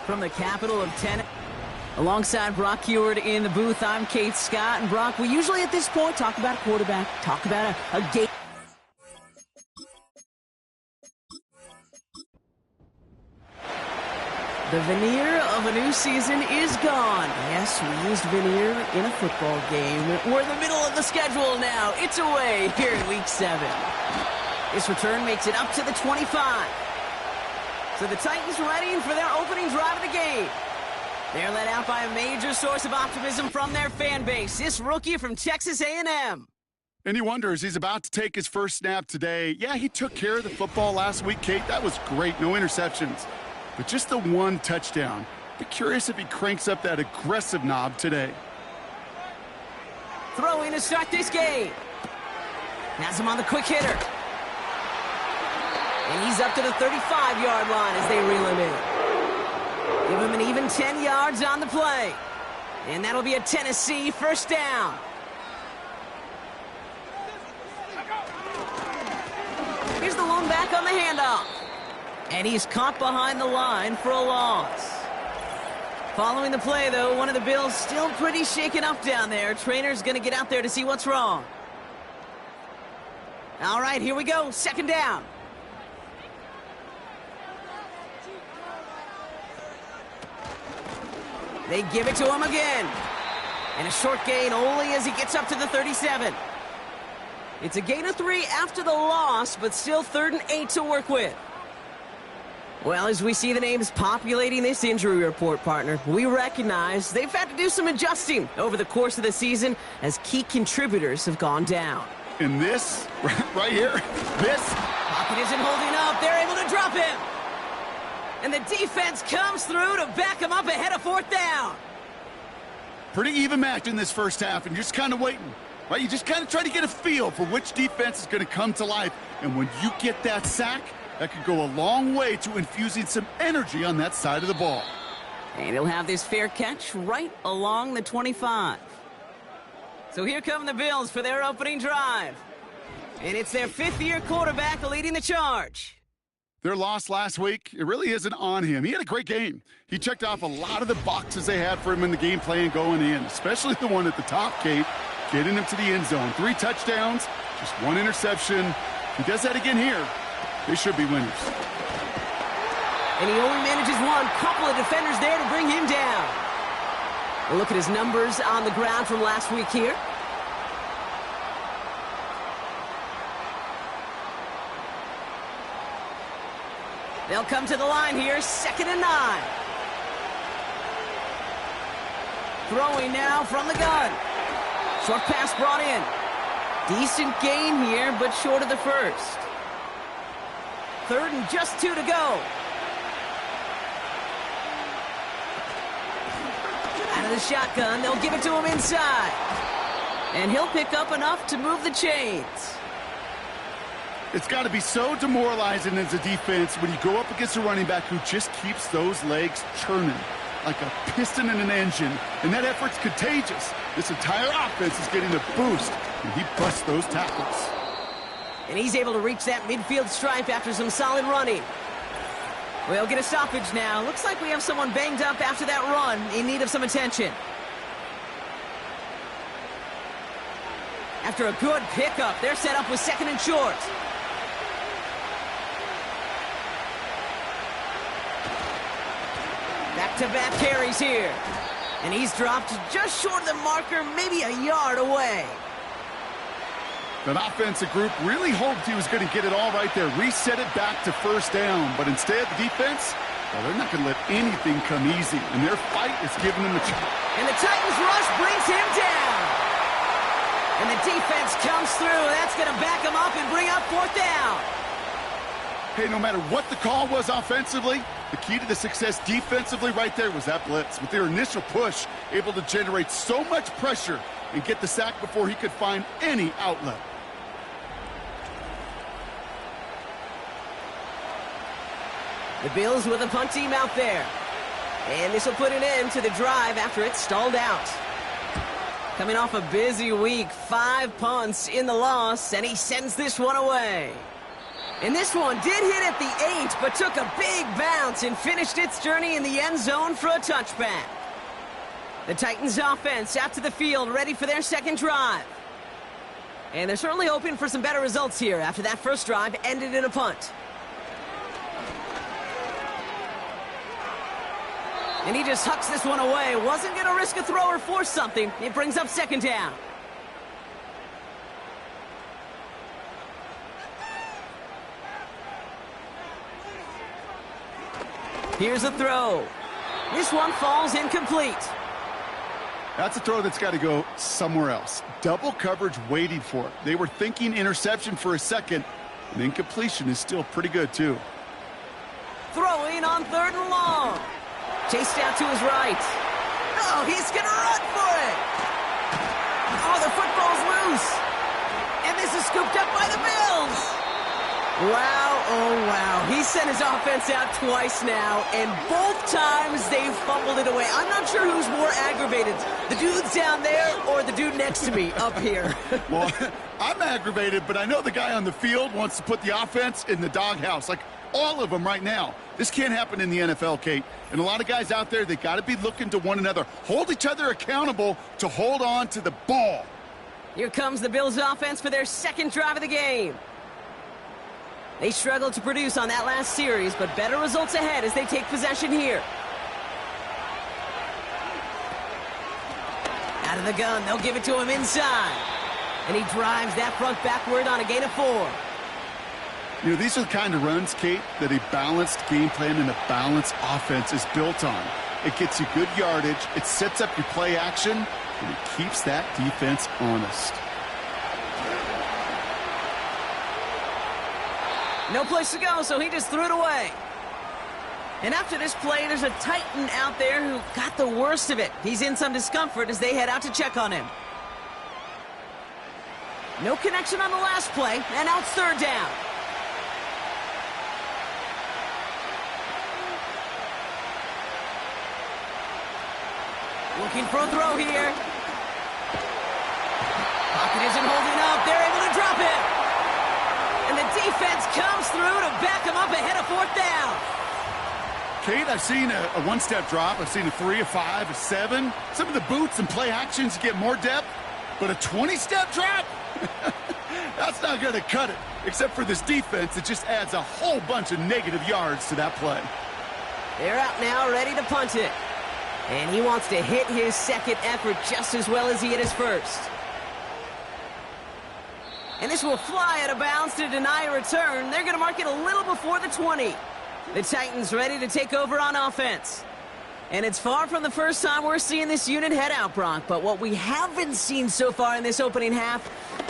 From the capital of Tennessee, alongside Brock Heward in the booth, I'm Kate Scott. And Brock, we usually at this point talk about a quarterback, talk about a game. The veneer of a new season is gone. Yes, we used veneer in a football game. We're in the middle of the schedule now. It's away here in Week 7. This return makes it up to the 25. So the Titans ready for their opening drive of the game. They're led out by a major source of optimism from their fan base. This rookie from Texas A&M. And he wonders, he's about to take his first snap today. Yeah, he took care of the football last week, Kate. That was great. No interceptions. But just the one touchdown. Be curious if he cranks up that aggressive knob today. Throwing to start this game. Has him on the quick hitter. And he's up to the 35-yard line as they reel him in. Give him an even 10 yards on the play. And that'll be a Tennessee first down. Here's the lone back on the handoff. And he's caught behind the line for a loss. Following the play, though, one of the Bills still pretty shaken up down there. Trainer's going to get out there to see what's wrong. All right, here we go. Second down. They give it to him again. And a short gain only as he gets up to the 37. It's a gain of 3 after the loss, but still 3rd and 8 to work with. Well, as we see the names populating this injury report, partner, we recognize they've had to do some adjusting over the course of the season as key contributors have gone down. And this, right here, this. Pocket isn't holding up. They're able to drop him. And the defense comes through to back him up ahead of 4th down. Pretty even match in this first half, and you're just kind of waiting. Right? You just kind of try to get a feel for which defense is going to come to life. And when you get that sack, that could go a long way to infusing some energy on that side of the ball. And he'll have this fair catch right along the 25. So here come the Bills for their opening drive. And it's their 5th-year quarterback leading the charge. Their loss last week, it really isn't on him. He had a great game. He checked off a lot of the boxes they had for him in the game plan going in, especially the one at the top, Kate, getting him to the end zone. 3 touchdowns, just 1 interception. If he does that again here, they should be winners. And he only manages one. Couple of defenders there to bring him down. A look at his numbers on the ground from last week here. They'll come to the line here, 2nd and 9. Throwing now from the gun. Short pass brought in. Decent gain here, but short of the first. 3rd and just 2 to go. Out of the shotgun, they'll give it to him inside. And he'll pick up enough to move the chains. It's got to be so demoralizing as a defense when you go up against a running back who just keeps those legs churning like a piston in an engine. And that effort's contagious. This entire offense is getting a boost, and he busts those tackles. And he's able to reach that midfield stripe after some solid running. We'll get a stoppage now. Looks like we have someone banged up after that run in need of some attention. After a good pickup, they're set up with 2nd and short. Back-to-back carries here. And he's dropped just short of the marker, maybe a yard away. That offensive group really hoped he was going to get it all right there, reset it back to 1st down. But instead, the defense, well, they're not going to let anything come easy. And their fight is giving them a chance. And the Titans rush brings him down. And the defense comes through. That's going to back him up and bring up 4th down. Hey, no matter what the call was offensively, the key to the success defensively right there was that blitz. With their initial push, able to generate so much pressure and get the sack before he could find any outlet. The Bills with a punt team out there. And this will put an end to the drive after it stalled out. Coming off a busy week, 5 punts in the loss, and he sends this one away. And this one did hit at the 8, but took a big bounce and finished its journey in the end zone for a touchback. The Titans offense out to the field, ready for their second drive. And they're certainly hoping for some better results here after that first drive ended in a punt. And he just hucks this one away. Wasn't going to risk a throw or force something. It brings up second down. Here's a throw. This one falls incomplete. That's a throw that's got to go somewhere else. Double coverage waiting for it. They were thinking interception for a second, and incompletion is still pretty good, too. Throwing on 3rd and long. Chased out to his right. Oh, he's going to run for it. Oh, the football's loose. And this is scooped up by the Bills. Wow, oh wow. He sent his offense out twice now, and both times they fumbled it away. I'm not sure who's more aggravated, the dudes down there or the dude next to me up here. Well, I'm aggravated, but I know the guy on the field wants to put the offense in the doghouse, like all of them right now. This can't happen in the NFL, Kate. And a lot of guys out there, they got to be looking to one another. Hold each other accountable to hold on to the ball. Here comes the Bills offense for their second drive of the game. They struggled to produce on that last series, but better results ahead as they take possession here. Out of the gun, they'll give it to him inside. And he drives that front backward on a gain of 4. You know, these are the kind of runs, Kate, that a balanced game plan and a balanced offense is built on. It gets you good yardage, it sets up your play action, and it keeps that defense honest. No place to go, so he just threw it away. And after this play, there's a Titan out there who got the worst of it. He's in some discomfort as they head out to check on him. No connection on the last play, and now it's 3rd down. Looking for a throw here. Pocket isn't holding up. They're able to drop it. And the defense comes through to back him up ahead of 4th down. Kate, I've seen a one-step drop. I've seen a 3, a 5, a 7. Some of the boots and play actions get more depth, but a 20-step drop? That's not going to cut it. Except for this defense, it just adds a whole bunch of negative yards to that play. They're out now, ready to punt it. And he wants to hit his second effort just as well as he hit his first. And this will fly out of bounds to deny a return. They're going to mark it a little before the 20. The Titans ready to take over on offense. And it's far from the first time we're seeing this unit head out, Brock. But what we haven't seen so far in this opening half,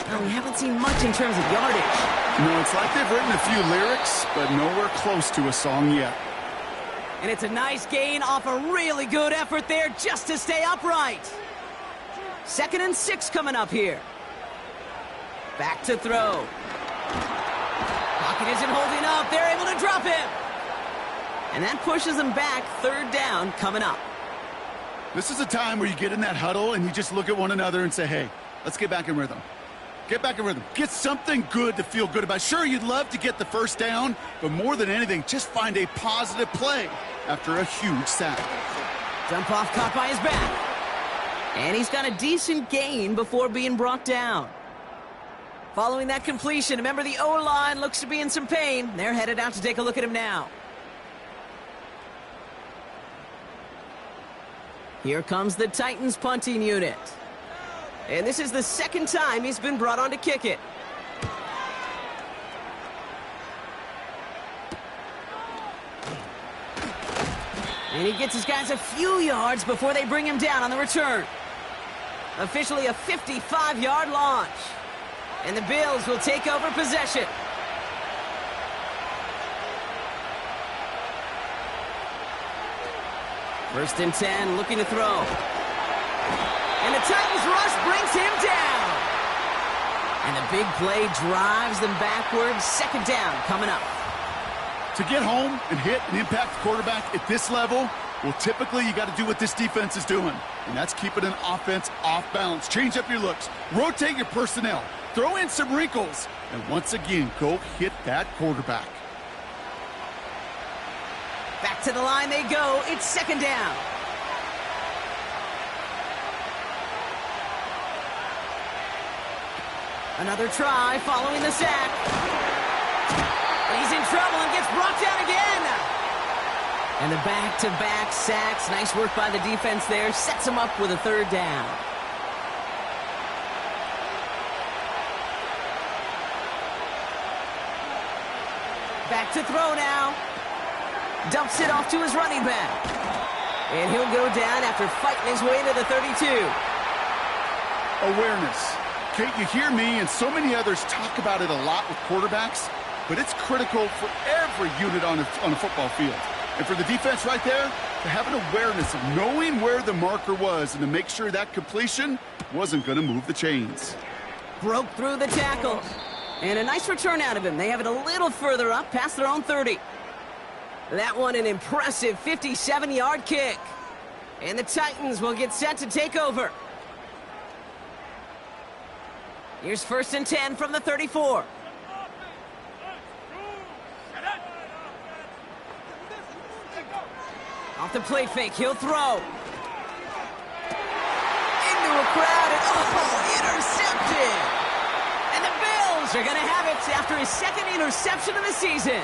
well, we haven't seen much in terms of yardage. No, it's like they've written a few lyrics, but nowhere close to a song yet. And it's a nice gain off a really good effort there just to stay upright. 2nd and 6 coming up here. Back to throw. Pocket isn't holding up. They're able to drop him. And that pushes them back. 3rd down coming up. This is a time where you get in that huddle and you just look at one another and say, hey, let's get back in rhythm. Get back in rhythm. Get something good to feel good about. Sure, you'd love to get the first down, but more than anything, just find a positive play after a huge sack. Jump off caught by his back. And he's got a decent gain before being brought down. Following that completion, remember the O-line looks to be in some pain. They're headed out to take a look at him now. Here comes the Titans punting unit. And this is the 2nd time he's been brought on to kick it. And he gets his guys a few yards before they bring him down on the return. Officially a 55-yard launch. And the Bills will take over possession. First and 10, looking to throw. And the Titans rush brings him down. And the big play drives them backwards. 2nd down coming up. To get home and hit and impact the quarterback at this level, well, typically you got to do what this defense is doing, and that's keeping an offense off balance. Change up your looks. Rotate your personnel. Throw in some wrinkles. And once again, go hit that quarterback. Back to the line they go. It's second down. Another try following the sack. He's in trouble and gets brought down again. And the back-to-back sacks. Nice work by the defense there. Sets him up with a third down. Back to throw now. Dumps it off to his running back. And he'll go down after fighting his way to the 32. Awareness. Kate, you hear me and so many others talk about it a lot with quarterbacks, but it's critical for every unit on a football field. And for the defense right there, to have an awareness of knowing where the marker was and to make sure that completion wasn't going to move the chains. Broke through the tackle. And a nice return out of him. They have it a little further up, past their own 30. That one an impressive 57-yard kick. And the Titans will get set to take over. Here's 1st and 10 from the 34. Off the play fake, he'll throw. Into a crowd and intercepted. And the Bills are going to have it after his second interception of the season.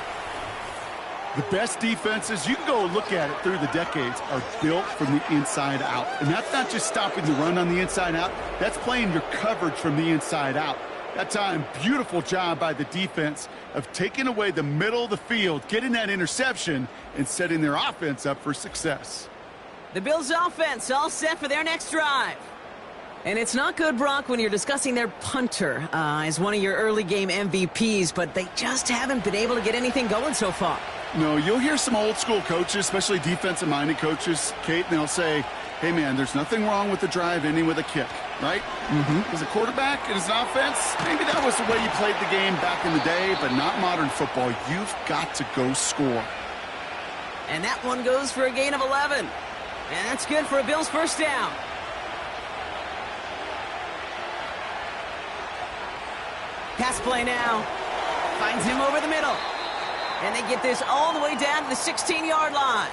The best defenses, you can go look at it through the decades, are built from the inside out. And that's not just stopping the run on the inside out. That's playing your coverage from the inside out. That time, beautiful job by the defense of taking away the middle of the field, getting that interception, and setting their offense up for success. The Bills' offense all set for their next drive. And it's not good, Brock, when you're discussing their punter as one of your early game MVPs, but they just haven't been able to get anything going so far. No, you'll hear some old school coaches, especially defensive-minded coaches, Kate, and they'll say, hey, man, there's nothing wrong with the drive ending with a kick, right? As a quarterback and as an offense, maybe that was the way you played the game back in the day, but not modern football. You've got to go score. And that one goes for a gain of 11. And that's good for a Bills first down. Pass play now. Finds him over the middle. And they get this all the way down to the 16-yard line.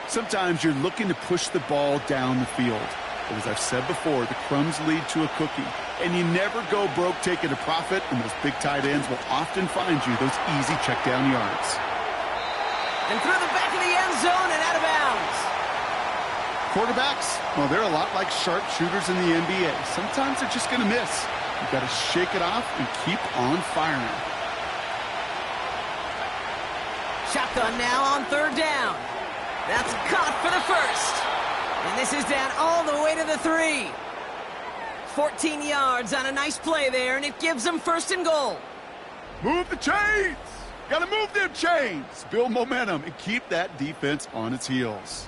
Sometimes you're looking to push the ball down the field. But as I've said before, the crumbs lead to a cookie. And you never go broke taking a profit, and those big tight ends will often find you those easy check down yards. And through the back of the end zone and out of bounds. Quarterbacks, well, they're a lot like sharpshooters in the NBA. Sometimes they're just going to miss. You've got to shake it off and keep on firing. Shotgun now on third down. That's caught for the first. And this is down all the way to the 3. 14 yards on a nice play there, and it gives them 1st and goal. Move the chains. Got to move them chains. Build momentum and keep that defense on its heels.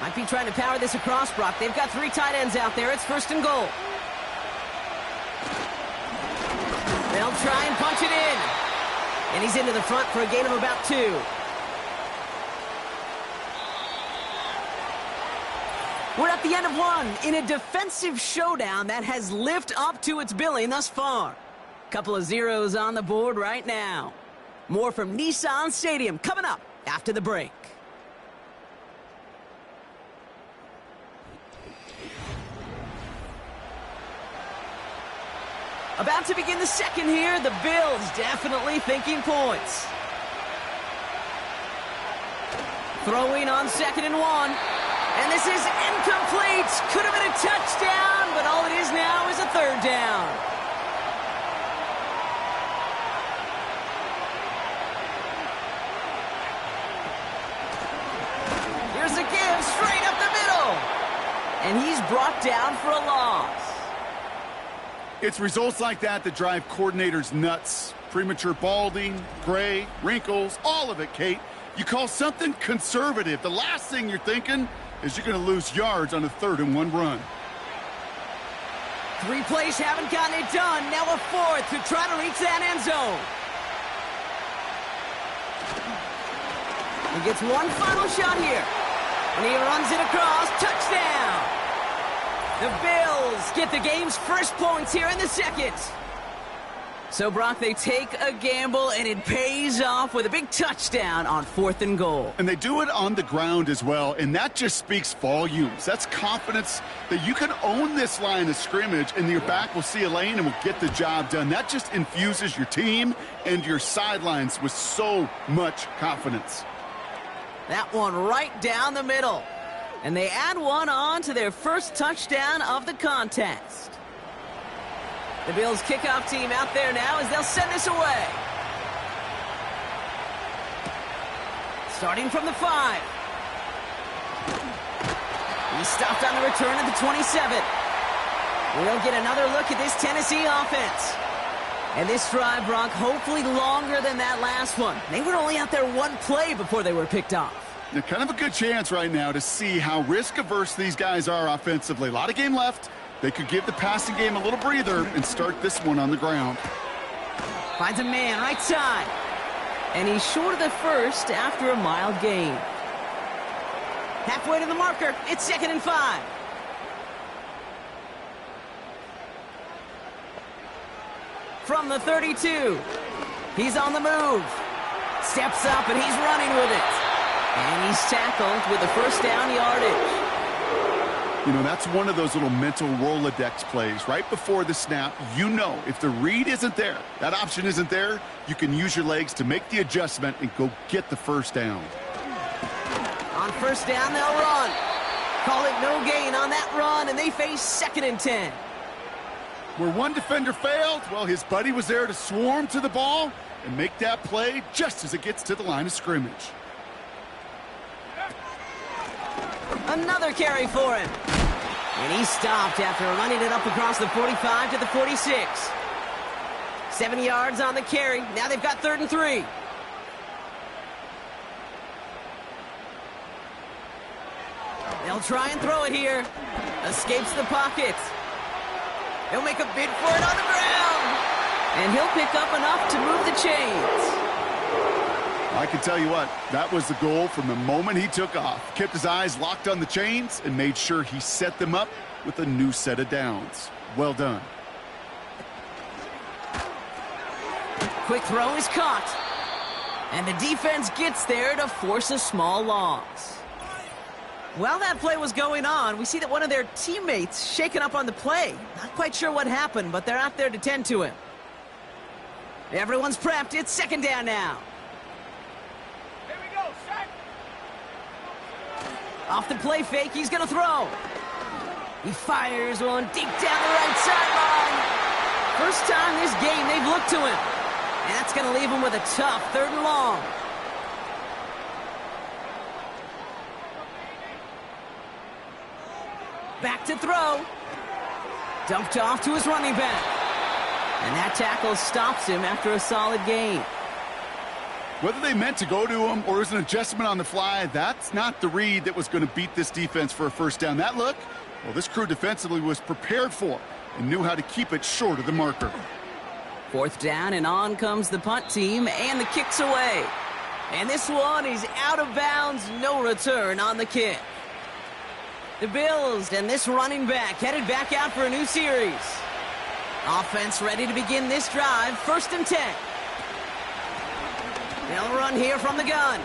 Might be trying to power this across, Brock. They've got 3 tight ends out there. It's 1st and goal. They'll try and punch it in. And he's into the front for a gain of about 2. We're at the end of one in a defensive showdown that has lived up to its billing thus far. Couple of zeros on the board right now. More from Nissan Stadium coming up after the break. About to begin the second here. The Bills definitely thinking points. Throwing on 2nd and 1. And this is incomplete. Could have been a touchdown, but all it is now is a 3rd down. Here's a give straight up the middle. And he's brought down for a loss. It's results like that that drive coordinators nuts. Premature balding, gray, wrinkles, all of it, Kate. You call something conservative. The last thing you're thinking is you're going to lose yards on a 3rd and 1 run. 3 plays haven't gotten it done. Now a 4th to try to reach that end zone. He gets one final shot here. And he runs it across. Touchdown. The Bills get the game's first points here in the second. So, Brock, they take a gamble, and it pays off with a big touchdown on 4th and goal. And they do it on the ground as well, and that just speaks volumes. That's confidence that you can own this line of scrimmage, and your back will see a lane and will get the job done. That just infuses your team and your sidelines with so much confidence. That one right down the middle. And they add one on to their first touchdown of the contest. The Bills kickoff team out there now as they'll send this away. Starting from the 5. He's stopped on the return at the 27. We'll get another look at this Tennessee offense. And this drive, Brock, hopefully longer than that last one. They were only out there one play before they were picked off. They're kind of a good chance right now to see how risk-averse these guys are offensively. A lot of game left. They could give the passing game a little breather and start this one on the ground. Finds a man right side. And he's short of the first after a mild gain. Halfway to the marker. It's 2nd and 5. From the 32. He's on the move. Steps up and he's running with it. And he's tackled with the first down yardage. You know, that's one of those little mental Rolodex plays. Right before the snap, you know if the read isn't there, that option isn't there, you can use your legs to make the adjustment and go get the first down. On first down, they'll run. Call it no gain on that run, and they face 2nd and 10. Where one defender failed, well, his buddy was there to swarm to the ball and make that play just as it gets to the line of scrimmage. Another carry for him. And he stopped after running it up across the 45 to the 46. 7 yards on the carry. Now they've got 3rd and 3. They'll try and throw it here. Escapes the pocket. He'll make a bid for it on the ground. And he'll pick up enough to move the chains. I can tell you what, that was the goal from the moment he took off. Kept his eyes locked on the chains and made sure he set them up with a new set of downs. Well done. Quick throw is caught. And the defense gets there to force a small loss. While that play was going on, we see that one of their teammates shaken up on the play. Not quite sure what happened, but they're out there to tend to him. Everyone's prepped. It's 2nd down now. Off the play fake, he's going to throw. He fires one deep down the right sideline. First time this game they've looked to him. And that's going to leave him with a tough 3rd and long. Back to throw. Dumped off to his running back. And that tackle stops him after a solid gain. Whether they meant to go to him or it was an adjustment on the fly, that's not the read that was going to beat this defense for a first down. That look, well, this crew defensively was prepared for and knew how to keep it short of the marker. 4th down, and on comes the punt team, and the kick's away. And this one is out of bounds, no return on the kick. The Bills and this running back headed back out for a new series. Offense ready to begin this drive, 1st and 10. They'll run here from the gun.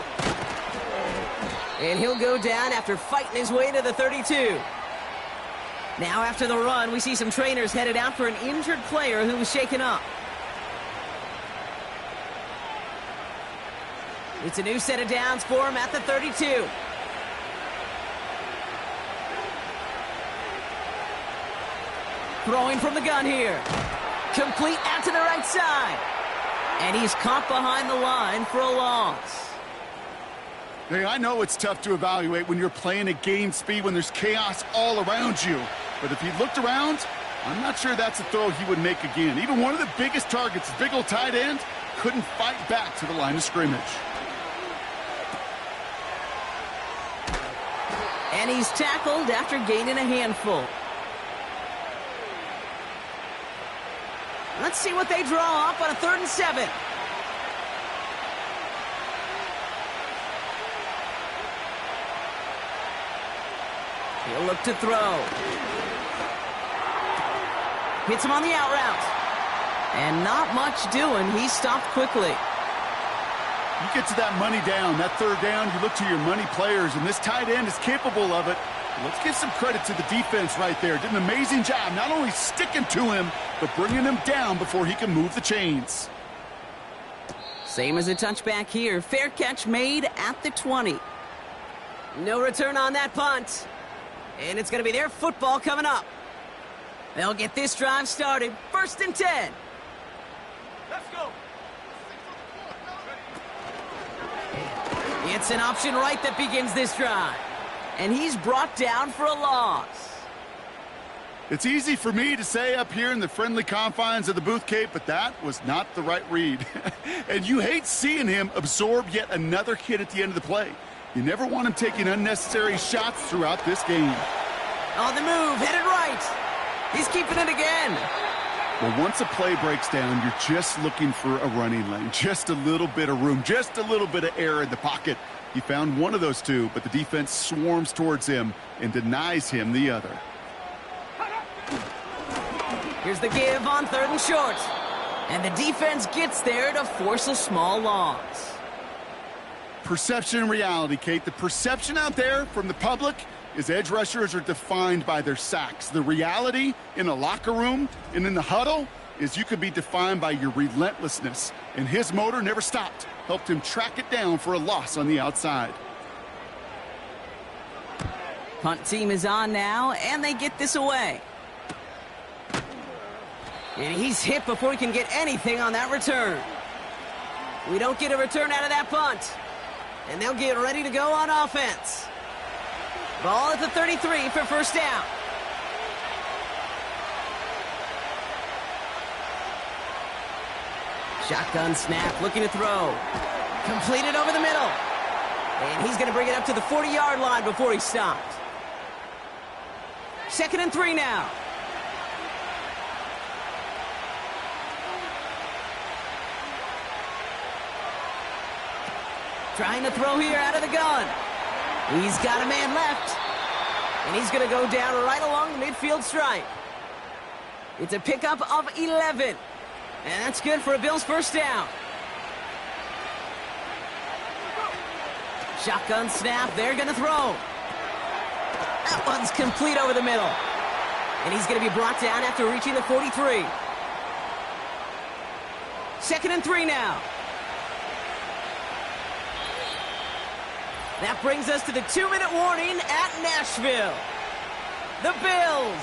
And he'll go down after fighting his way to the 32. Now after the run, we see some trainers headed out for an injured player who was shaken up. It's a new set of downs for him at the 32. Throwing from the gun here. Complete out to the right side. And he's caught behind the line for a loss. Hey, I know it's tough to evaluate when you're playing at game speed when there's chaos all around you. But if he looked around, I'm not sure that's a throw he would make again. Even one of the biggest targets, big old tight end, couldn't fight back to the line of scrimmage. And he's tackled after gaining a handful. Let's see what they draw up on a 3rd and 7. He'll look to throw. Hits him on the out route. And not much doing. He stopped quickly. You get to that money down, that third down, you look to your money players, and this tight end is capable of it. Let's give some credit to the defense right there. Did an amazing job not only sticking to him, but bringing him down before he can move the chains. Same as a touchback here. Fair catch made at the 20. No return on that punt. And it's going to be their football coming up. They'll get this drive started. 1st and 10. Let's go. It's an option right that begins this drive. And he's brought down for a loss. It's easy for me to say up here in the friendly confines of the booth, Kate, but that was not the right read. And you hate seeing him absorb yet another hit at the end of the play. You never want him taking unnecessary shots throughout this game. On the move, headed right. He's keeping it again. Well, once a play breaks down, you're just looking for a running lane. Just a little bit of room, just a little bit of air in the pocket. He found one of those two, but the defense swarms towards him and denies him the other. Here's the give on 3rd and short. And the defense gets there to force a small loss. Perception and reality, Kate. The perception out there from the public is edge rushers are defined by their sacks. The reality in a locker room and in the huddle is you could be defined by your relentlessness. And his motor never stopped. Helped him track it down for a loss on the outside. Punt team is on now, and they get this away. And he's hit before he can get anything on that return. We don't get a return out of that punt. And they'll get ready to go on offense. Ball at the 33 for 1st down. Shotgun snap, looking to throw. Completed over the middle. And he's going to bring it up to the 40-yard line before he stopped. 2nd and 3 now. Trying to throw here out of the gun. He's got a man left. And he's going to go down right along the midfield stripe. It's a pickup of 11. And that's good for a Bills 1st down. Shotgun snap. They're going to throw. That one's complete over the middle. And he's going to be brought down after reaching the 43. 2nd and 3 now. That brings us to the 2-minute warning at Nashville. The Bills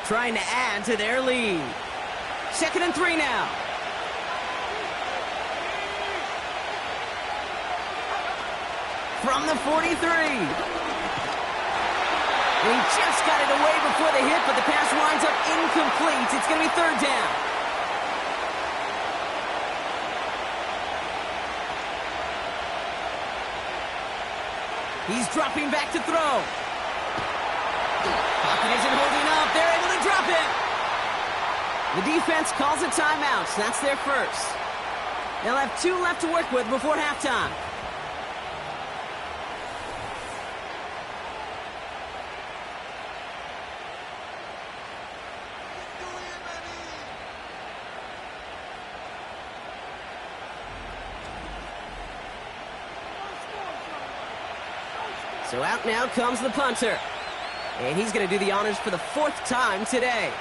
trying to add to their lead. 2nd and 3 now. From the 43. He just got it away before the hit, but the pass winds up incomplete. It's going to be 3rd down. He's dropping back to throw. Pocket isn't holding up. They're able to drop it. The defense calls a timeout. So that's their first. They'll have 2 left to work with before halftime. So out now comes the punter. And he's going to do the honors for the 4th time today.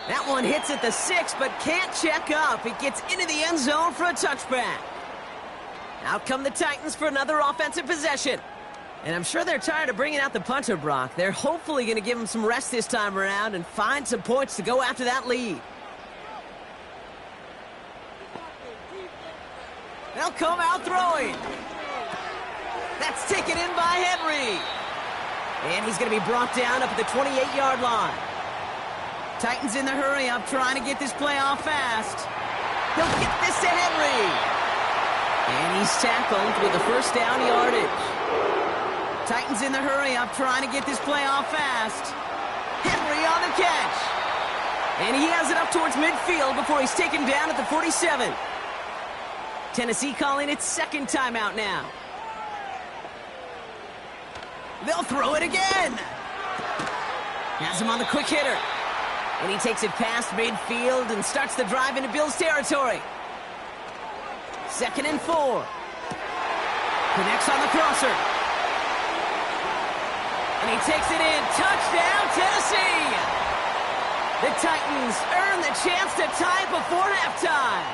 That one hits at the 6, but can't check up. It gets into the end zone for a touchback. Out come the Titans for another offensive possession. And I'm sure they're tired of bringing out the punter, Brock. They're hopefully going to give him some rest this time around and find some points to go after that lead. They'll come out throwing. That's taken in by Henry. And he's going to be brought down up at the 28-yard line. Titans in the hurry-up trying to get this play off fast. He'll get this to Henry. And he's tackled with the 1st down yardage. Titans in the hurry-up trying to get this play off fast. Henry on the catch. And he has it up towards midfield before he's taken down at the 47. Tennessee calling its 2nd timeout now. They'll throw it again. Has him on the quick hitter. And he takes it past midfield and starts the drive into Bills territory. 2nd and 4. Connects on the crosser. And he takes it in. Touchdown, Tennessee! The Titans earn the chance to tie it before halftime.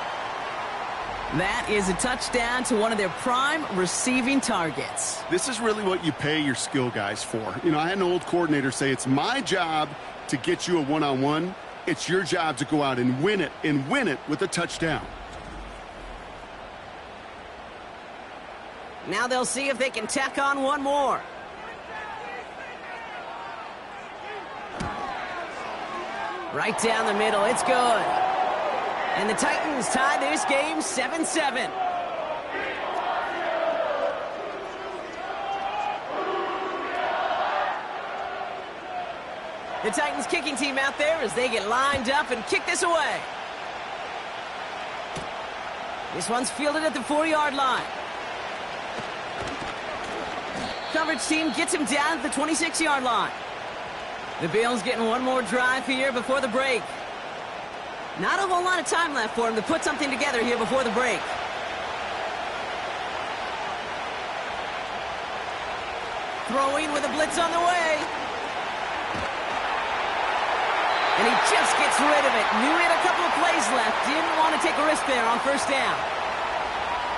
That is a touchdown to one of their prime receiving targets. This is really what you pay your skill guys for. You know, I had an old coordinator say it's my job to get you a one-on-one. It's your job to go out and win it with a touchdown. Now they'll see if they can tack on one more. Right down the middle, it's good. And the Titans tie this game 7-7. The Titans kicking team out there as they get lined up and kick this away. This one's fielded at the 4-yard line. Coverage team gets him down at the 26-yard line. The Bills getting one more drive here before the break. Not a whole lot of time left for him to put something together here before the break. Throwing with a blitz on the way. And he just gets rid of it. Knew he had a couple of plays left. Didn't want to take a risk there on 1st down.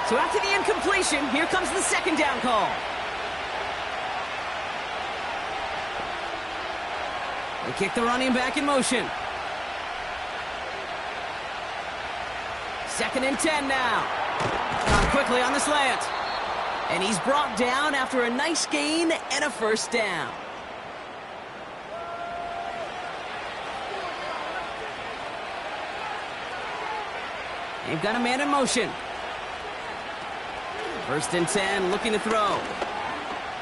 So after the incompletion, here comes the 2nd down call. They kick the running back in motion. 2nd and 10 now. Gone quickly on the slant. And he's brought down after a nice gain and a 1st down. They've got a man in motion. 1st and 10, looking to throw.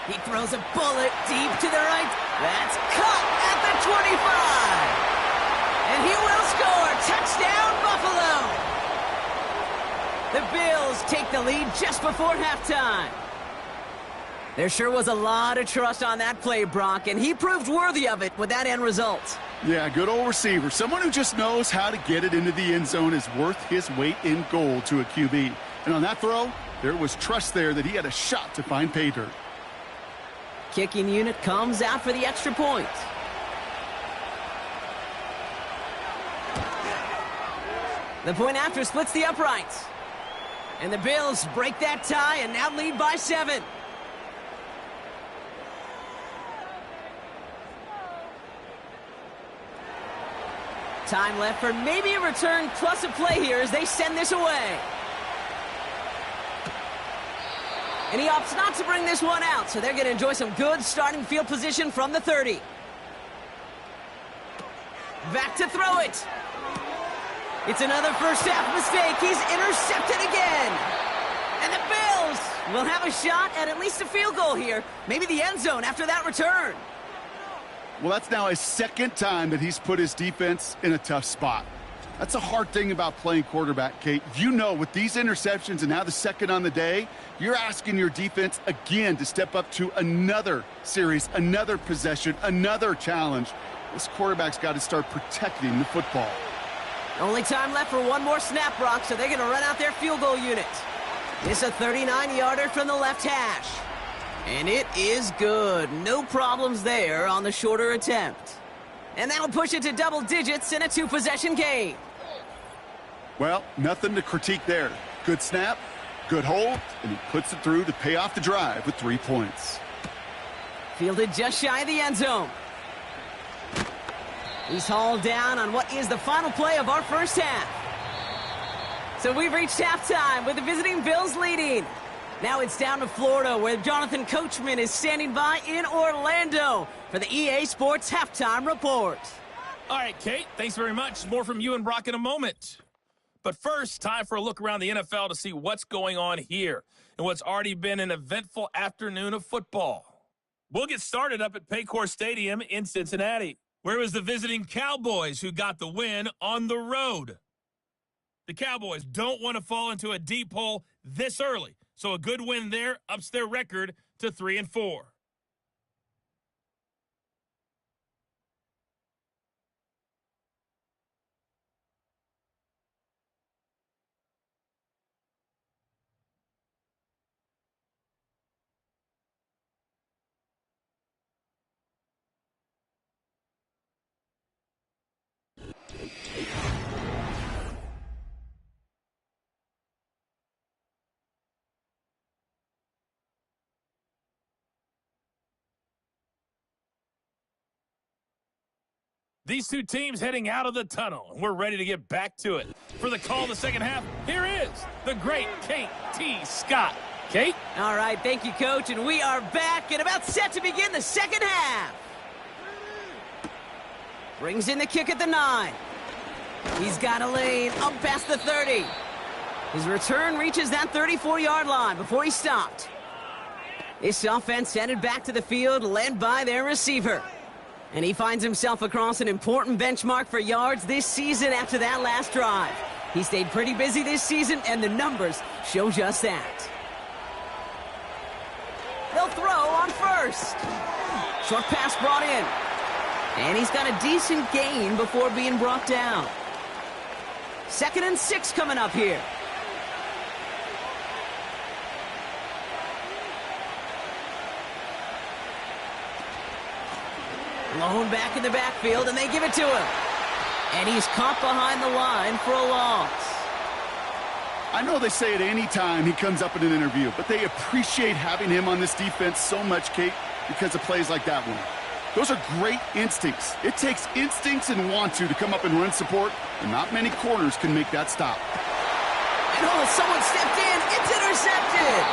He throws a bullet deep to the right. That's caught at the 25. And he will score. Touchdown, Buffalo. The Bills take the lead just before halftime. There sure was a lot of trust on that play, Brock, and he proved worthy of it with that end result. Yeah, good old receiver. Someone who just knows how to get it into the end zone is worth his weight in gold to a QB. And on that throw, there was trust there that he had a shot to find pay dirt. Kicking unit comes out for the extra point. The point after splits the uprights. And the Bills break that tie and now lead by 7. Time left for maybe a return plus a play here as they send this away. And he opts not to bring this one out, so they're going to enjoy some good starting field position from the 30. Back to throw it. It's another first half mistake. He's intercepted again. And the Bills will have a shot at least a field goal here. Maybe the end zone after that return. Well, that's now his 2nd time that he's put his defense in a tough spot. That's a hard thing about playing quarterback, Kate. You know, with these interceptions and now the 2nd on the day, you're asking your defense again to step up to another series, another possession, another challenge. This quarterback's got to start protecting the football. Only time left for one more snap, Brock, so they're going to run out their field goal unit. It's a 39-yarder from the left hash. And it is good. No problems there on the shorter attempt. And that'll push it to double digits in a 2-possession game. Well, nothing to critique there. Good snap, good hold, and he puts it through to pay off the drive with 3 points. Fielded just shy of the end zone. He's hauled down on what is the final play of our first half. So we've reached halftime with the visiting Bills leading. Now it's down to Florida, where Jonathan Coachman is standing by in Orlando for the EA Sports Halftime Report. All right, Kate, thanks very much. More from you and Brock in a moment. But first, time for a look around the NFL to see what's going on here in what's already been an eventful afternoon of football. We'll get started up at Paycor Stadium in Cincinnati, where it was the visiting Cowboys who got the win on the road. The Cowboys don't want to fall into a deep hole this early, so a good win there ups their record to 3-4. These two teams heading out of the tunnel, and we're ready to get back to it. For the call of the second half, here is the great Kate T. Scott. Kate? All right, thank you, Coach, and we are back and about set to begin the second half. Brings in the kick at the 9. He's got a lane up past the 30. His return reaches that 34-yard line before he stopped. This offense headed back to the field, led by their receiver. And he finds himself across an important benchmark for yards this season after that last drive. He stayed pretty busy this season, and the numbers show just that. They'll throw on first. Short pass brought in. And he's got a decent gain before being brought down. 2nd and 6 coming up here. Lone back in the backfield, and they give it to him. And he's caught behind the line for a loss. I know they say it any time he comes up in an interview, but they appreciate having him on this defense so much, Kate, because of plays like that one. Those are great instincts. It takes instincts and want to come up and run support, and not many corners can make that stop. And someone stepped in. It's intercepted.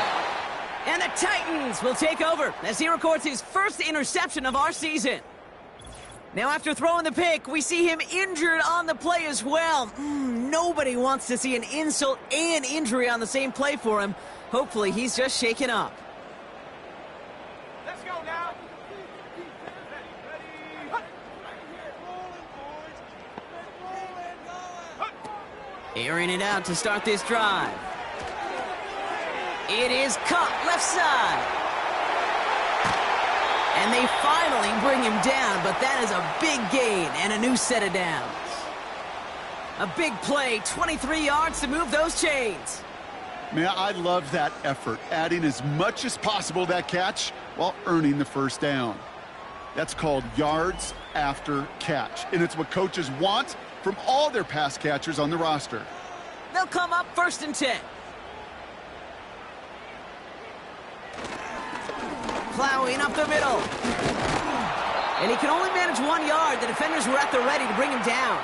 And the Titans will take over as he records his first interception of our season. Now, after throwing the pick, we see him injured on the play as well. Nobody wants to see an insult and injury on the same play for him. Hopefully, he's just shaken up. Let's go now. Airing it out to start this drive. It is caught left side. And they finally bring him down, but that is a big gain and a new set of downs. A big play, 23 yards to move those chains. Man, I love that effort, adding as much as possible to that catch while earning the first down. That's called yards after catch, and it's what coaches want from all their pass catchers on the roster. They'll come up 1st and 10. Plowing up the middle. And he can only manage 1 yard. The defenders were at the ready to bring him down.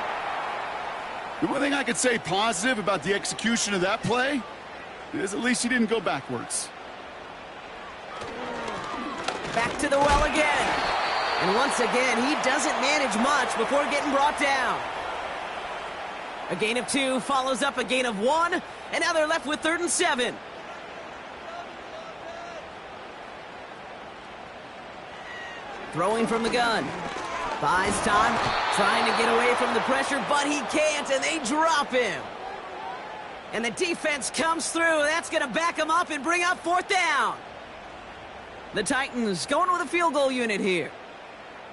The one thing I could say positive about the execution of that play is at least he didn't go backwards. Back to the well again. And once again, he doesn't manage much before getting brought down. A gain of 2 follows up a gain of 1. And now they're left with 3rd and 7. Throwing from the gun. Buys time, trying to get away from the pressure, but he can't, and they drop him. And the defense comes through. That's going to back him up and bring up 4th down. The Titans going with a field goal unit here.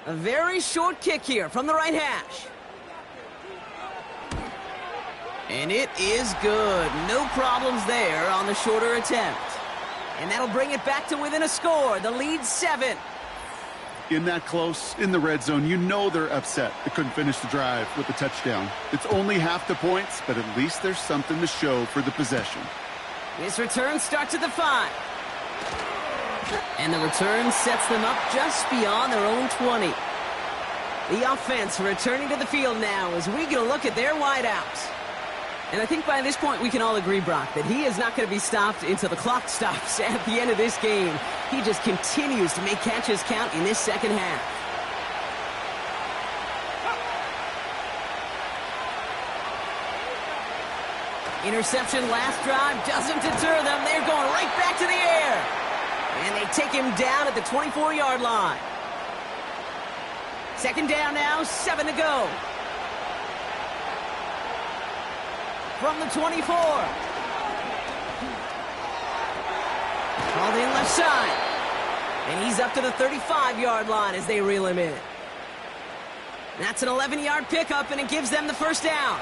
A very short kick here from the right hash. And it is good. No problems there on the shorter attempt. And that'll bring it back to within a score. The lead's 7. In that close, in the red zone, you know they're upset they couldn't finish the drive with the touchdown. It's only half the points, but at least there's something to show for the possession. This return starts at the 5. And the return sets them up just beyond their own 20. The offense returning to the field now as we get a look at their wideouts. And I think by this point we can all agree, Brock, that he is not going to be stopped until the clock stops at the end of this game. He just continues to make catches count in this second half. Interception last drive doesn't deter them. They're going right back to the air. And they take him down at the 24-yard line. 2nd down now, 7 to go. From the 24. Called in left side. And he's up to the 35-yard line as they reel him in. That's an 11-yard pickup, and it gives them the first down.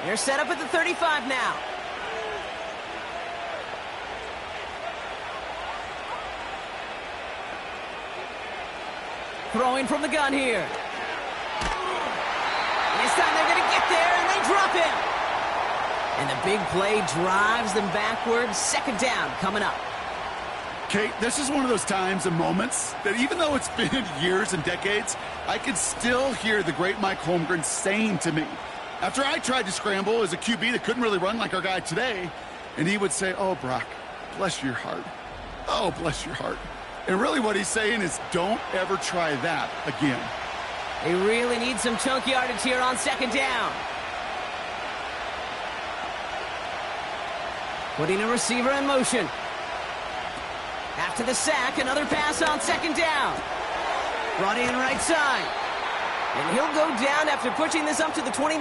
They're set up at the 35 now. Throwing from the gun here. And this time they're going to get there, and they drop him. And the big play drives them backwards. 2nd down coming up. Kate, this is one of those times and moments that even though it's been years and decades, I can still hear the great Mike Holmgren saying to me, after I tried to scramble as a QB that couldn't really run like our guy today, and he would say, "Oh, Brock, bless your heart. Oh, bless your heart." And really what he's saying is, don't ever try that again. They really need some chunk yardage here on second down. Putting a receiver in motion. After the sack, another pass on second down. Brought in right side. And he'll go down after pushing this up to the 29.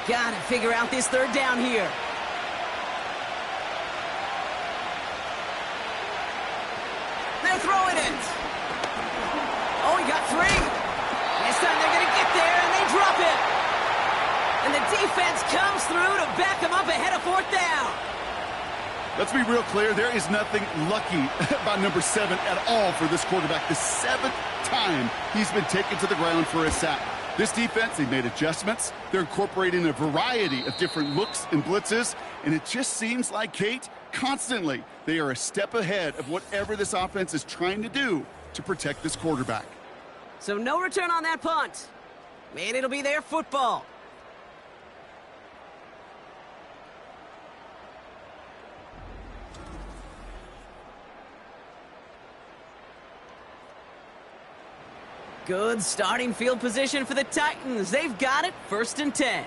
Gotta figure out this third down here. They're throwing it. Oh, he got 3. This time they're going to get there, and they drop it. And the defense comes through to back him up ahead of fourth down. Let's be real clear. There is nothing lucky about number 7 at all for this quarterback. The 7th time he's been taken to the ground for a sack. This defense, they made adjustments. They're incorporating a variety of different looks and blitzes. And it just seems like, Kate, constantly they are a step ahead of whatever this offense is trying to do to protect this quarterback. So no return on that punt. Man, it'll be their football. Good starting field position for the Titans. They've got it, 1st and 10.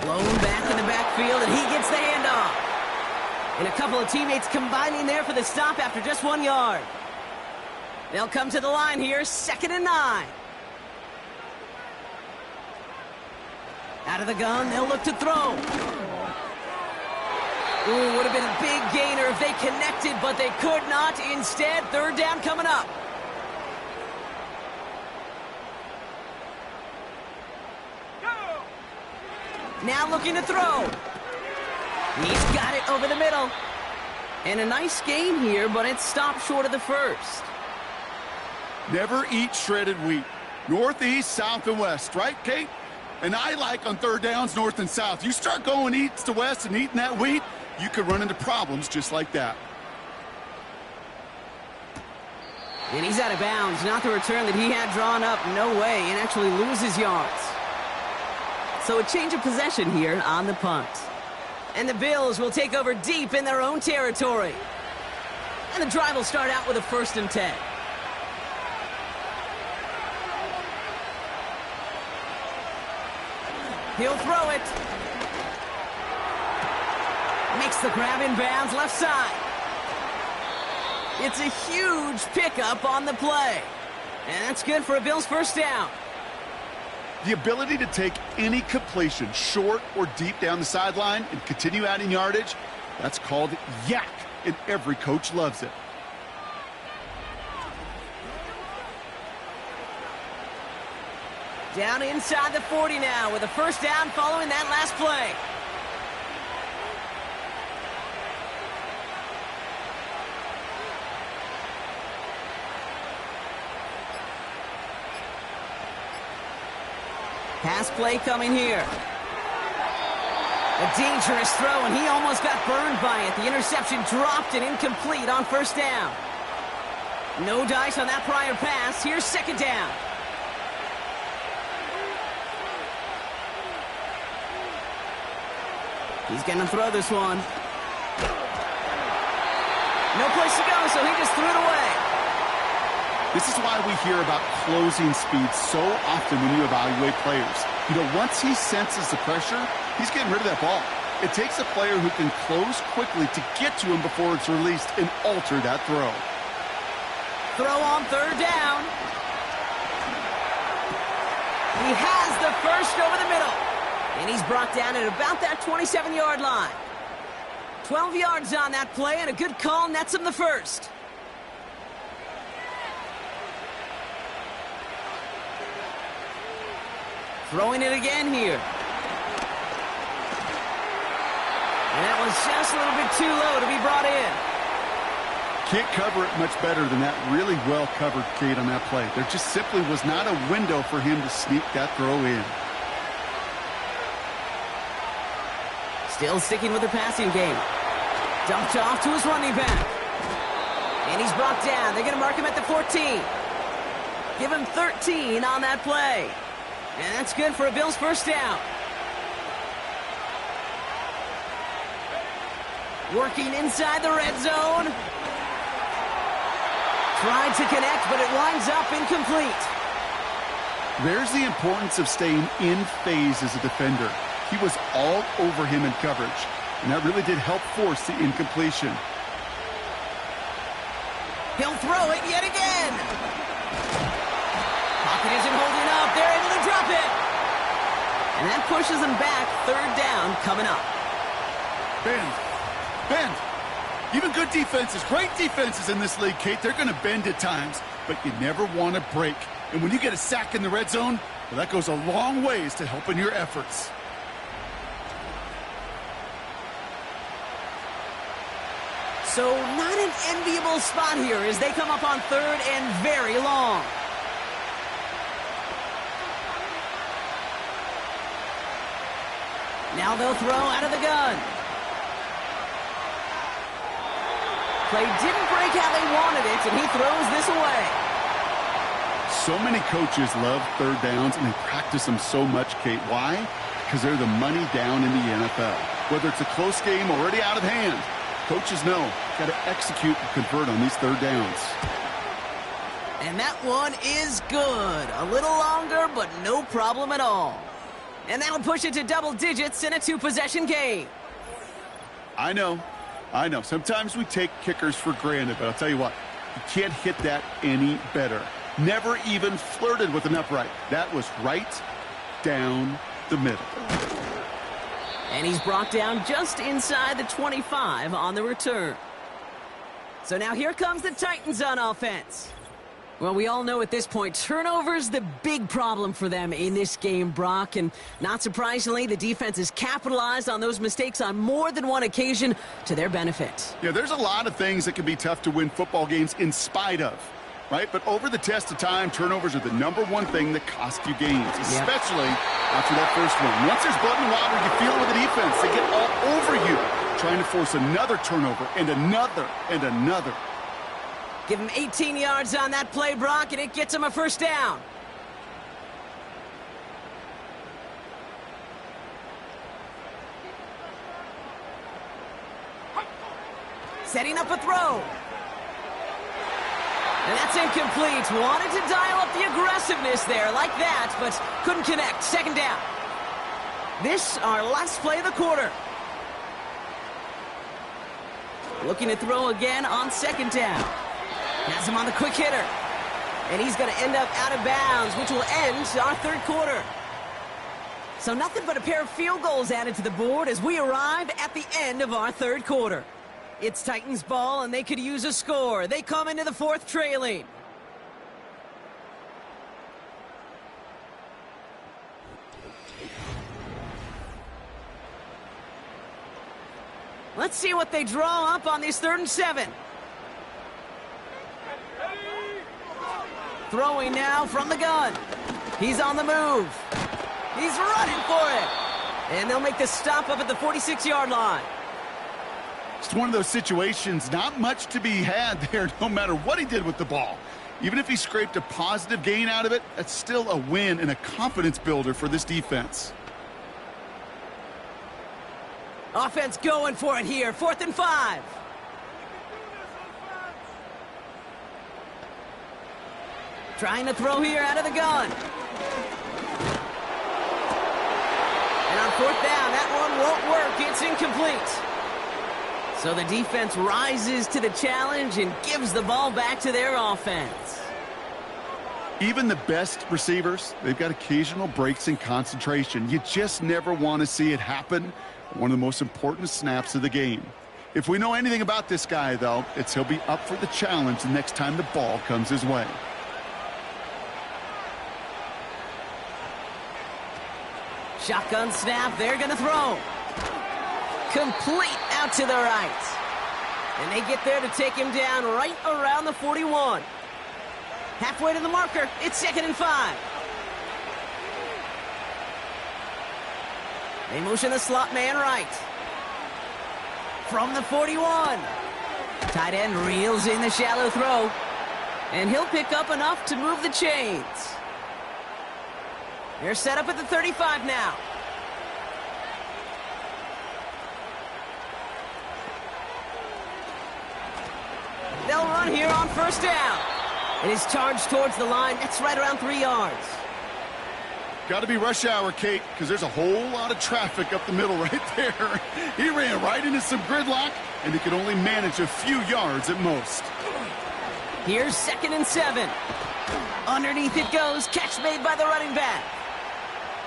Blown back in the backfield, and he gets the handoff. And a couple of teammates combining there for the stop after just 1 yard. They'll come to the line here, 2nd and 9. Out of the gun, they'll look to throw. Ooh, would have been a big gainer if they connected, but they could not. Instead, 3rd down coming up. Go! Now looking to throw. He's got it over the middle. And a nice gain here, but it stopped short of the first. Never eat shredded wheat. North, east, south, and west, right, Kate? And I like on 3rd downs, north and south. You start going east to west and eating that wheat, you could run into problems just like that. And he's out of bounds. Not the return that he had drawn up. No way. And actually loses yards. So a change of possession here on the punt. And the Bills will take over deep in their own territory. And the drive will start out with a 1st and 10. He'll throw it. Makes the grab in bounds left side. It's a huge pickup on the play. And that's good for a Bills 1st down. The ability to take any completion, short or deep down the sideline, and continue adding yardage, that's called yak, and every coach loves it. Down inside the 40 now with a 1st down following that last play. Pass play coming here. A dangerous throw, and he almost got burned by it. The interception dropped and incomplete on 1st down. No dice on that prior pass. Here's 2nd down. He's going to throw this one. No place to go, so he just threw it away. This is why we hear about closing speed so often when you evaluate players. You know, once he senses the pressure, he's getting rid of that ball. It takes a player who can close quickly to get to him before it's released and alter that throw. Throw on 3rd down. He has the first over the middle. And he's brought down at about that 27-yard line. 12 yards on that play, and a good call nets him the first. Throwing it again here. And that was just a little bit too low to be brought in. Can't cover it much better than that. Really well covered, Kate, on that play. There just simply was not a window for him to sneak that throw in. Still sticking with the passing game. Dumped off to his running back. And he's brought down. They're going to mark him at the 14. Give him 13 on that play. And that's good for a Bills first down. Working inside the red zone. Tried to connect, but it winds up incomplete. There's the importance of staying in phase as a defender. He was all over him in coverage, and that really did help force the incompletion. He'll throw it yet again. Pocket isn't holding up. They're able to drop it. And that pushes them back. Third down coming up. Bend. Even good defenses, great defenses in this league, Kate, they're going to bend at times, but you never want to break. And when you get a sack in the red zone, well, that goes a long ways to helping your efforts. So not an enviable spot here as they come up on third and very long. Now they'll throw out of the gun. Play didn't break how they wanted it, and he throws this away. So many coaches love third downs, and they practice them so much, Kate. Why? Because they're the money down in the NFL. Whether it's a close game already out of hand, coaches know, got to execute and convert on these third downs. And that one is good. A little longer, but no problem at all. And that'll push it to double digits in a two-possession game. I know. Sometimes we take kickers for granted, but I'll tell you what, you can't hit that any better. Never even flirted with an upright. That was right down the middle. And he's brought down just inside the 25 on the return. So now here comes the Titans on offense. Well, we all know at this point, turnovers the big problem for them in this game, Brock. And not surprisingly, the defense has capitalized on those mistakes on more than one occasion to their benefit. Yeah, there's a lot of things that can be tough to win football games in spite of, right? But over the test of time, turnovers are the #1 thing that cost you games, especially after that first one. Once there's blood in the water, you feel it with the defense. They get all over you, trying to force another turnover and another and another. Give him 18 yards on that play, Brock, and it gets him a first down. Setting up a throw. And that's incomplete. Wanted to dial up the aggressiveness there like that, but couldn't connect. Second down. This, our last play of the quarter. Looking to throw again on second down. Has him on the quick hitter. And he's going to end up out of bounds, which will end our third quarter. So nothing but a pair of field goals added to the board as we arrive at the end of our third quarter. It's Titans ball, and they could use a score. They come into the fourth trailing. Let's see what they draw up on this 3rd and 7. Throwing now from the gun. He's on the move. He's running for it. And they'll make the stop up at the 46-yard line. It's one of those situations, not much to be had there no matter what he did with the ball. Even if he scraped a positive gain out of it, that's still a win and a confidence builder for this defense. Offense going for it here. 4th and 5. Trying to throw here out of the gun. And on 4th down, that one won't work. It's incomplete. So the defense rises to the challenge and gives the ball back to their offense. Even the best receivers, they've got occasional breaks in concentration. You just never want to see it happen. One of the most important snaps of the game. If we know anything about this guy, though, it's he'll be up for the challenge the next time the ball comes his way. Shotgun snap, they're going to throw. Complete out to the right. And they get there to take him down right around the 41. Halfway to the marker, it's 2nd and 5. They motion the slot man right. From the 41. Tight end reels in the shallow throw. And he'll pick up enough to move the chains. They're set up at the 35 now. They'll run here on first down. It is charged towards the line. That's right around 3 yards. Got to be rush hour, Kate, because there's a whole lot of traffic up the middle right there. He ran right into some gridlock, and he could only manage a few yards at most. Here's 2nd and 7. Underneath it goes. Catch made by the running back.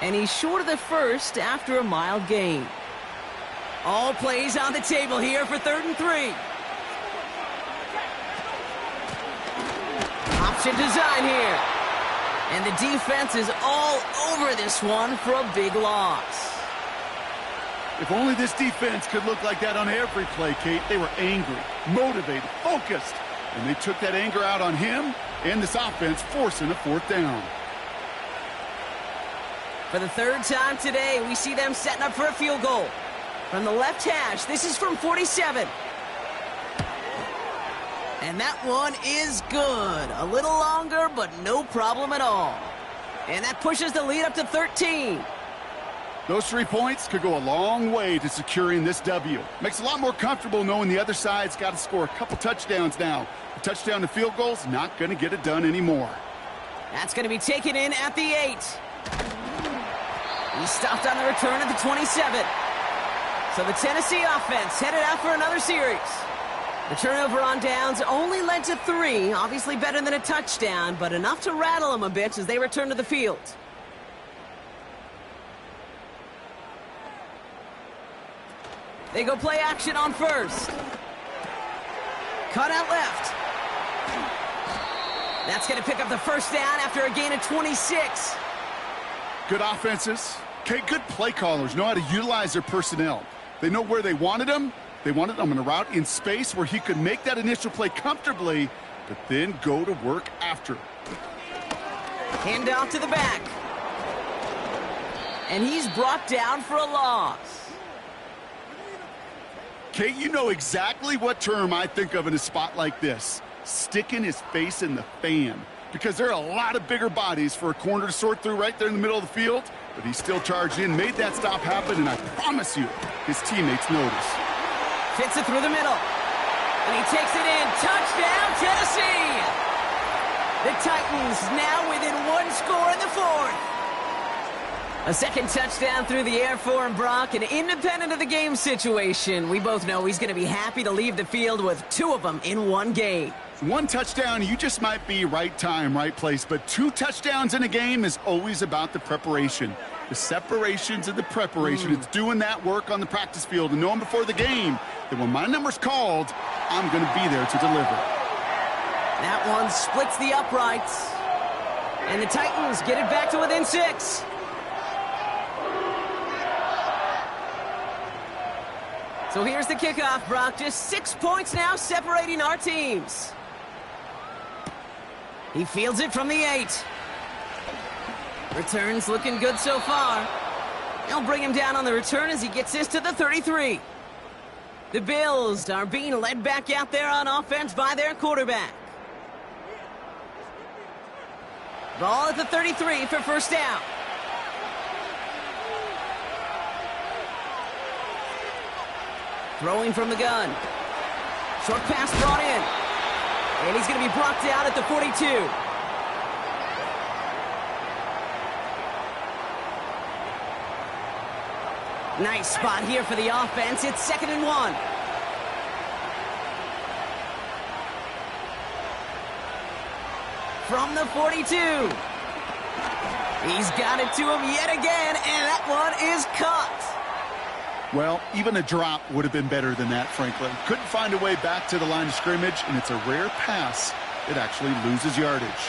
And he's short of the first after a mild gain. All plays on the table here for 3rd and 3. Option design here. And the defense is all over this one for a big loss. If only this defense could look like that on every play, Kate. They were angry, motivated, focused. And they took that anger out on him and this offense, forcing a 4th down. For the 3rd time today, we see them setting up for a field goal. From the left hash, this is from 47. And that one is good. A little longer, but no problem at all. And that pushes the lead up to 13. Those 3 points could go a long way to securing this W. Makes it a lot more comfortable knowing the other side's got to score a couple touchdowns now. A touchdown to field goal's not going to get it done anymore. That's going to be taken in at the 8. He stopped on the return at the 27. So the Tennessee offense headed out for another series. The turnover on downs only led to 3. Obviously better than a touchdown, but enough to rattle them a bit as they return to the field. They go play action on first. Cut out left. That's going to pick up the first down after a gain of 26. Good offenses. Okay, good play callers know how to utilize their personnel. They know where they wanted them. They wanted him in a route in space where he could make that initial play comfortably, but then go to work after. Hand off to the back. And he's brought down for a loss. Kate, you know exactly what term I think of in a spot like this. Sticking his face in the fan. Because there are a lot of bigger bodies for a corner to sort through right there in the middle of the field, but he still charged in, made that stop happen, and I promise you, his teammates notice. Fits it through the middle. And he takes it in. Touchdown, Tennessee! The Titans now within 1 score in the 4th. A second touchdown through the air for him, Brock, and independent of the game situation, we both know he's going to be happy to leave the field with 2 of them in 1 game. 1 touchdown, you just might be right time, right place, but 2 touchdowns in a game is always about the preparation. The separations and the preparation. It's doing that work on the practice field and knowing before the game that when my number's called, I'm going to be there to deliver. That one splits the uprights. And the Titans get it back to within 6. So here's the kickoff, Brock. Just 6 points now separating our teams. He fields it from the 8. Returns looking good so far. They'll bring him down on the return as he gets this to the 33. The Bills are being led back out there on offense by their quarterback. Ball at the 33 for first down. Throwing from the gun. Short pass brought in. And he's going to be brought down at the 42. Nice spot here for the offense. It's 2nd and 1. From the 42. He's got it to him yet again, and that one is caught. Well, even a drop would have been better than that, frankly. Couldn't find a way back to the line of scrimmage, and it's a rare pass that actually loses yardage.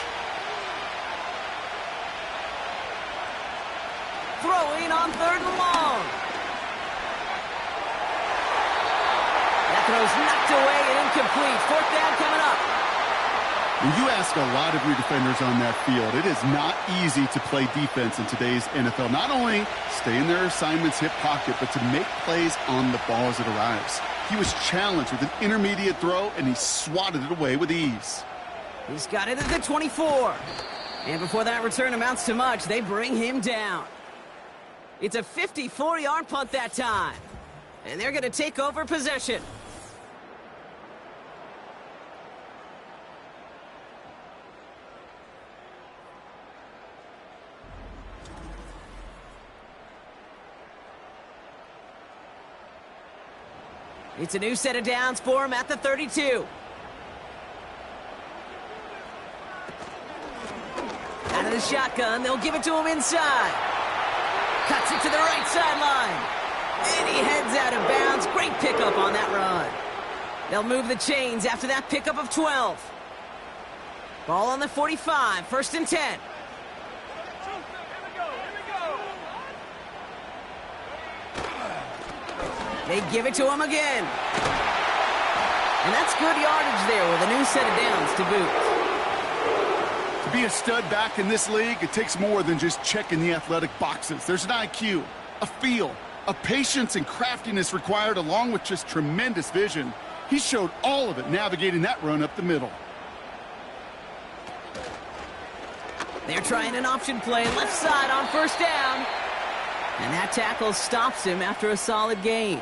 Throwing on 3rd and long. That throw's knocked away and incomplete. 4th down coming up. When you ask a lot of your defenders on that field, it is not easy to play defense in today's NFL. Not only stay in their assignment's hip pocket, but to make plays on the ball as it arrives. He was challenged with an intermediate throw, and he swatted it away with ease. He's got it at the 24. And before that return amounts to much, they bring him down. It's a 54-yard punt that time. And they're going to take over possession. It's a new set of downs for him at the 32. Out of the shotgun, they'll give it to him inside. Cuts it to the right sideline. And he heads out of bounds. Great pickup on that run. They'll move the chains after that pickup of 12. Ball on the 45, 1st and 10. They give it to him again. And that's good yardage there with a new set of downs to boot. To be a stud back in this league, it takes more than just checking the athletic boxes. There's an IQ, a feel, a patience and craftiness required along with just tremendous vision. He showed all of it navigating that run up the middle. They're trying an option play left side on 1st down. And that tackle stops him after a solid gain.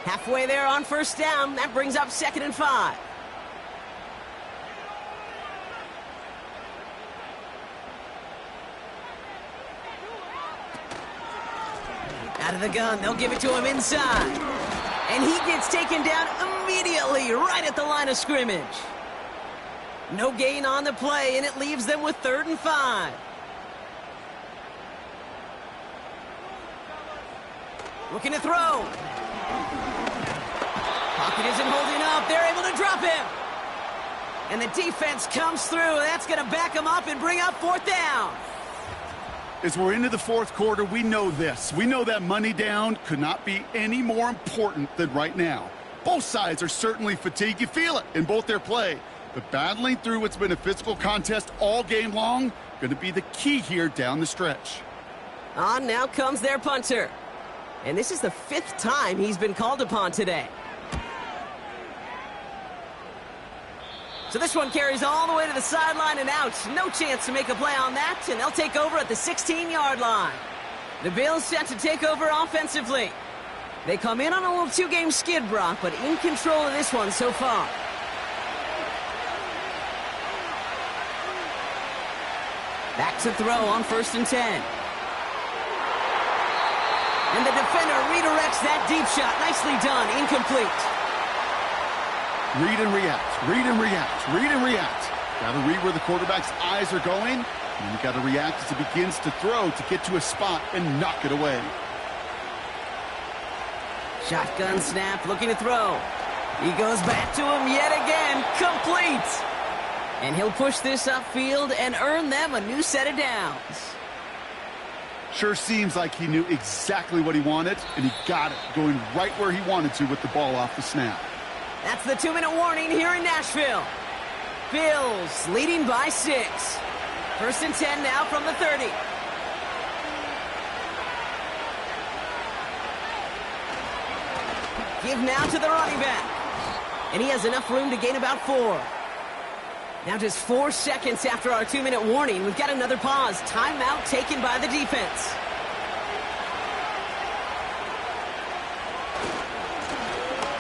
Halfway there on 1st down. That brings up 2nd and 5. Out of the gun, they'll give it to him inside. And he gets taken down immediately right at the line of scrimmage. No gain on the play, and it leaves them with 3rd and 5. Looking to throw. Pocket isn't holding up. They're able to drop him. And the defense comes through. That's going to back him up and bring up 4th down. As we're into the 4th quarter, we know this. We know that money down could not be any more important than right now. Both sides are certainly fatigued. You feel it in both their play. But battling through what's been a physical contest all game long, going to be the key here down the stretch. On now comes their punter. And this is the 5th time he's been called upon today. So this one carries all the way to the sideline and out. No chance to make a play on that, and they'll take over at the 16-yard line. The Bills set to take over offensively. They come in on a little 2-game skid, Brock, but in control of this one so far. Back to throw on 1st and 10. And the defender redirects that deep shot. Nicely done. Incomplete. Read and react, read and react, read and react. Got to read where the quarterback's eyes are going, and you got to react as he begins to throw to get to a spot and knock it away. Shotgun snap, looking to throw. He goes back to him yet again. Complete. And he'll push this upfield and earn them a new set of downs. Sure seems like he knew exactly what he wanted, and he got it, going right where he wanted to with the ball off the snap. That's the 2-minute warning here in Nashville. Bills leading by 6. 1st and 10 now from the 30. Give now to the running back. And he has enough room to gain about 4. Now just 4 seconds after our 2-minute warning, we've got another pause. Timeout taken by the defense.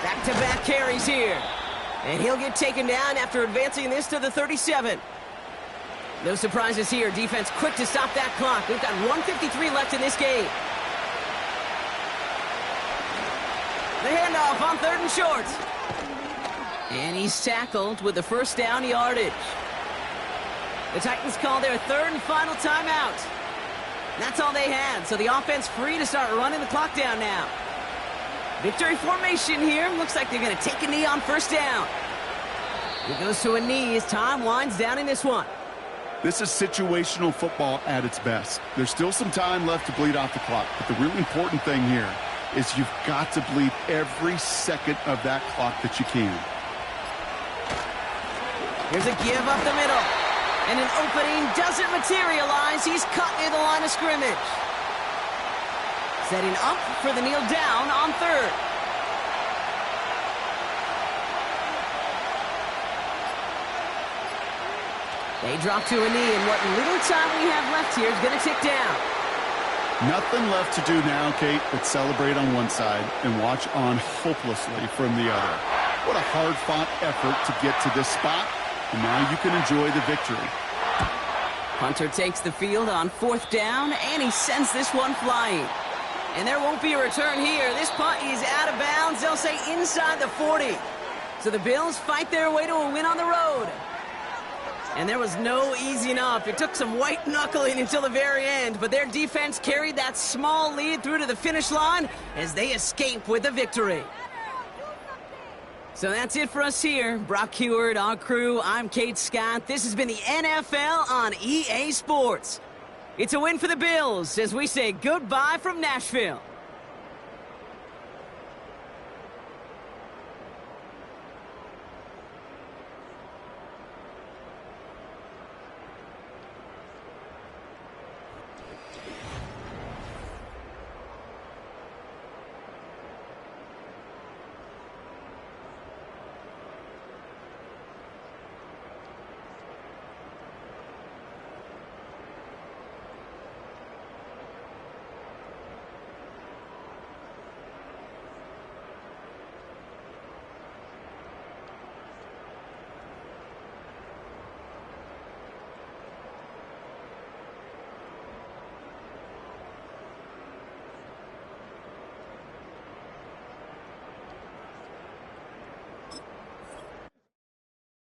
Back-to-back carries here. And he'll get taken down after advancing this to the 37. No surprises here. Defense quick to stop that clock. We've got 1:53 left in this game. The handoff on 3rd and short. And he's tackled with the 1st down yardage. The Titans call their 3rd and final timeout. That's all they had, so the offense free to start running the clock down now. Victory formation here. Looks like they're going to take a knee on 1st down. He goes to a knee as time winds down in this one. This is situational football at its best. There's still some time left to bleed off the clock, but the really important thing here is you've got to bleed every second of that clock that you can. Here's a give up the middle. And an opening doesn't materialize. He's cut near the line of scrimmage. Setting up for the kneel down on 3rd. They drop to a knee, and what little time we have left here is going to tick down. Nothing left to do now, Kate, but celebrate on one side and watch on hopelessly from the other. What a hard-fought effort to get to this spot, and now you can enjoy the victory. Hunter takes the field on 4th down, and he sends this one flying. And there won't be a return here. This punt is out of bounds. They'll say inside the 40. So the Bills fight their way to a win on the road. And there was no easing up. It took some white knuckling until the very end, but their defense carried that small lead through to the finish line as they escape with the victory. So that's it for us here. Brock Huard, our crew, I'm Kate Scott. This has been the NFL on EA Sports. It's a win for the Bills as we say goodbye from Nashville.